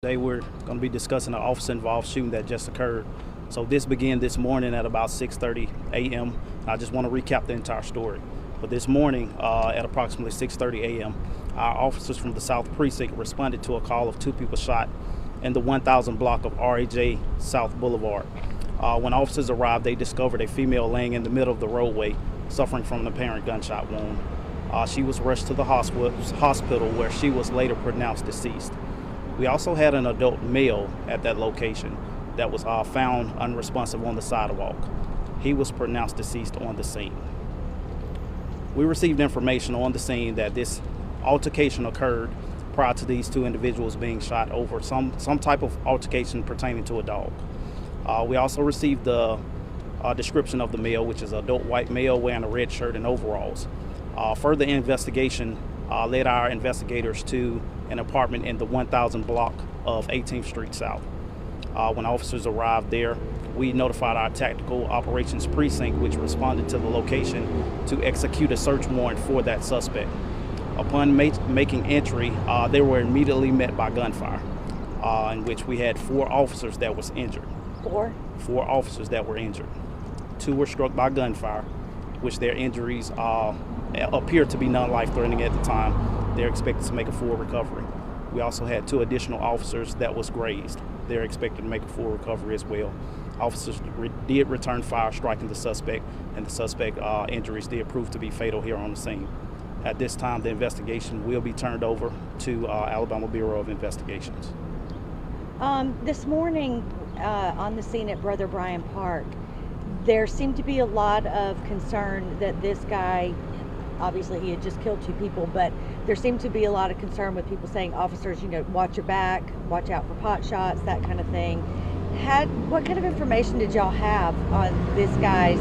Today we're going to be discussing an officer-involved shooting that just occurred. So this began this morning at about 6:30 a.m. I just want to recap the entire story. But this morning at approximately 6:30 a.m., our officers from the South Precinct responded to a call of two people shot in the 1000 block of RAJ South Boulevard. When officers arrived, they discovered a female laying in the middle of the roadway, suffering from an apparent gunshot wound. She was rushed to the hospital where she was later pronounced deceased. We also had an adult male at that location that was found unresponsive on the sidewalk. He was pronounced deceased on the scene. We received information on the scene that this altercation occurred prior to these two individuals being shot over some type of altercation pertaining to a dog. We also received the description of the male, which is an adult white male wearing a red shirt and overalls. Further investigation led our investigators to an apartment in the 1000 block of 18th Street South. When officers arrived there, we notified our Tactical Operations Precinct, which responded to the location to execute a search warrant for that suspect. Upon making entry, they were immediately met by gunfire, in which we had four officers that was injured. Four officers that were injured. Two were struck by gunfire, which their injuries appeared to be non-life-threatening at the time. They're expected to make a full recovery. We also had two additional officers that was grazed. They're expected to make a full recovery as well. Officers did return fire, striking the suspect, and the suspect injuries did prove to be fatal here on the scene. At this time, the investigation will be turned over to Alabama Bureau of Investigations. This morning on the scene at Brother Bryant Park, there seemed to be a lot of concern that this guy, obviously he had just killed two people, but there seemed to be a lot of concern with people saying, officers, watch your back, watch out for pot shots, that kind of thing. What kind of information did y'all have on this guy's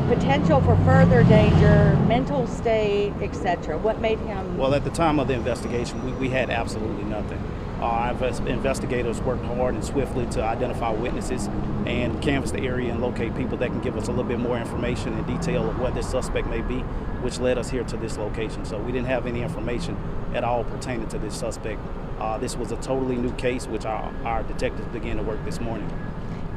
potential for further danger, mental state, etc.? What made him... Well, at the time of the investigation, we had absolutely nothing. Our investigators worked hard and swiftly to identify witnesses and canvass the area and locate people that can give us a little bit more information and detail of what this suspect may be, which led us here to this location. So we didn't have any information at all pertaining to this suspect. This was a totally new case, which our detectives began to work this morning.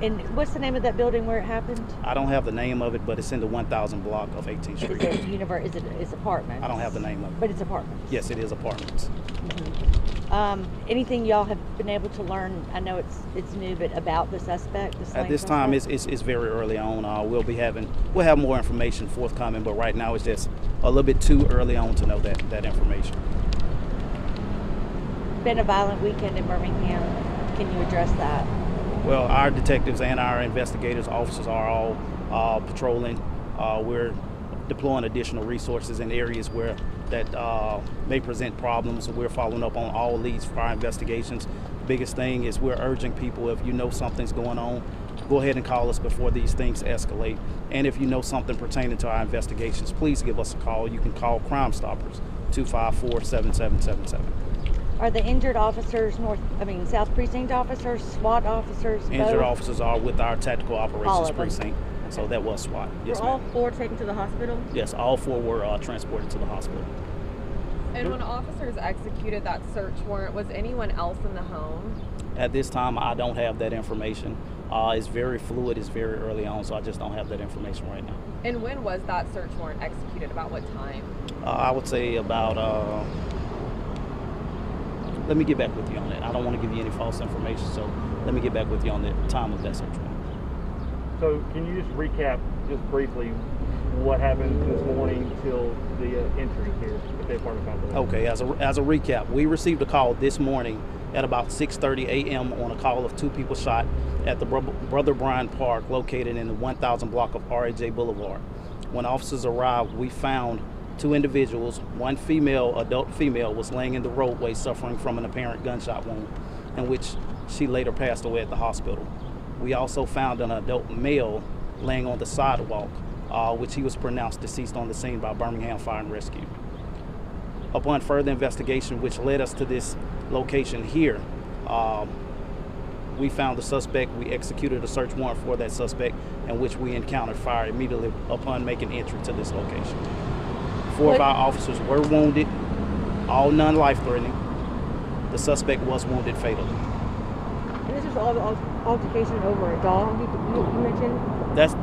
And what's the name of that building where it happened? I don't have the name of it, but it's in the 1000 block of 18th Street. It's apartments? I don't have the name of it. But it's apartments? Yes, it is apartments. Mm-hmm. Anything y'all have been able to learn? I know it's new, but about the suspect. At this time, it's very early on. We'll have more information forthcoming, but right now it's just a little bit too early on to know that information. Been a violent weekend in Birmingham. Can you address that? Well, our detectives and our investigators, officers are all patrolling. We're deploying additional resources in areas where that may present problems. We're following up on all leads for our investigations. Biggest thing is we're urging people, if you know something's going on, go ahead and call us before these things escalate. And if you know something pertaining to our investigations, please give us a call. You can call Crime Stoppers, 254-7777. Are the injured officers South Precinct officers, SWAT officers? Injured officers are with our Tactical Operations Precinct. So that was SWAT. Yes, were all four taken to the hospital? Yes, all four were transported to the hospital. And when officers executed that search warrant, was anyone else in the home? At this time, I don't have that information. It's very fluid. It's very early on, so I just don't have that information right now. And when was that search warrant executed? About what time? I would say about... let me get back with you on it. I don't want to give you any false information, so let me get back with you on the time of that search warrant. So can you just recap, just briefly, what happened this morning till the entry here at the apartment complex? Okay, as a recap, we received a call this morning at about 6:30 a.m. on a call of two people shot at the Brother Bryant Park located in the 1000 block of RAJ Boulevard. When officers arrived, we found two individuals. One adult female, was laying in the roadway suffering from an apparent gunshot wound, in which she later passed away at the hospital. We also found an adult male laying on the sidewalk, which he was pronounced deceased on the scene by Birmingham Fire and Rescue. Upon further investigation, which led us to this location here, we found the suspect. We executed a search warrant for that suspect, in which we encountered fire immediately upon making entry to this location. Four of our officers were wounded, all non-life-threatening. The suspect was wounded fatally. And this is all altercation over a dog you mentioned? That's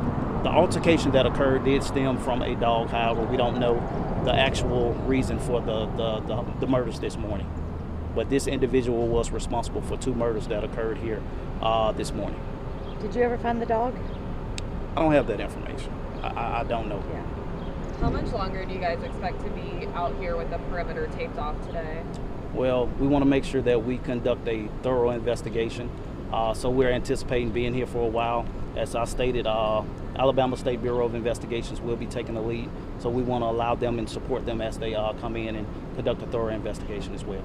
the altercation that occurred did stem from a dog. However, we don't know the actual reason for the murders this morning. But this individual was responsible for 2 murders that occurred here this morning. Did you ever find the dog? I don't have that information. I don't know. Yeah. How much longer do you guys expect to be out here with the perimeter taped off today? Well, we want to make sure that we conduct a thorough investigation. So we're anticipating being here for a while. As I stated, Alabama State Bureau of Investigations will be taking the lead. So we want to allow them and support them as they come in and conduct a thorough investigation as well.